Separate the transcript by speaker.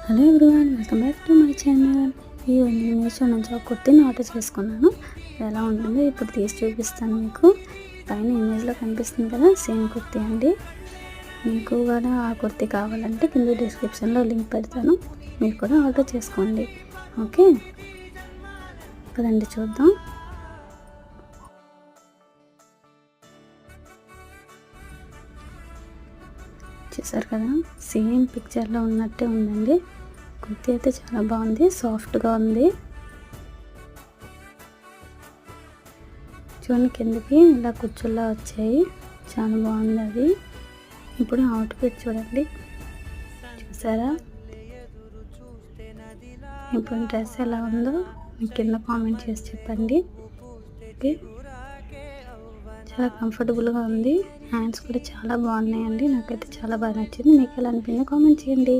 Speaker 1: Hello everyone, welcome back to my channel. నేను మీషో నుంచి ఒక కుర్తీని ఆర్డర్ చేసుకున్నాను. ఎలా ఉంటుందో ఇప్పుడు తీసి చూపిస్తాను మీకు. పైన ఇమేజ్లో కనిపిస్తుంది కదా, సేమ్ కుర్తీ అండి. మీకు కూడా ఆ కుర్తీ కావాలంటే కింద డిస్క్రిప్షన్లో లింక్ పెడతాను, మీరు కూడా ఆర్డర్ చేసుకోండి. ఓకే, పదండి చూద్దాం. చూసారు కదా, సేమ్ పిక్చర్లో ఉన్నట్టే ఉందండి. కుర్తీ అయితే చాలా బాగుంది, సాఫ్ట్గా ఉంది. చూడండి, కిందకి ఇలా కుచ్చుల్లా వచ్చాయి, చాలా బాగుంది అది. ఇప్పుడు అవుట్ఫిట్ చూడండి, చూసారా? ఇప్పుడు డ్రెస్ ఎలా ఉందో కింద కామెంట్ చేసి చెప్పండి. ఓకే, చాలా కంఫర్టబుల్గా ఉంది. హ్యాండ్స్ కూడా చాలా బాగున్నాయండి, నాకైతే చాలా బాగా నచ్చింది. మీకు ఎలా అనిపిందో కామెంట్ చేయండి.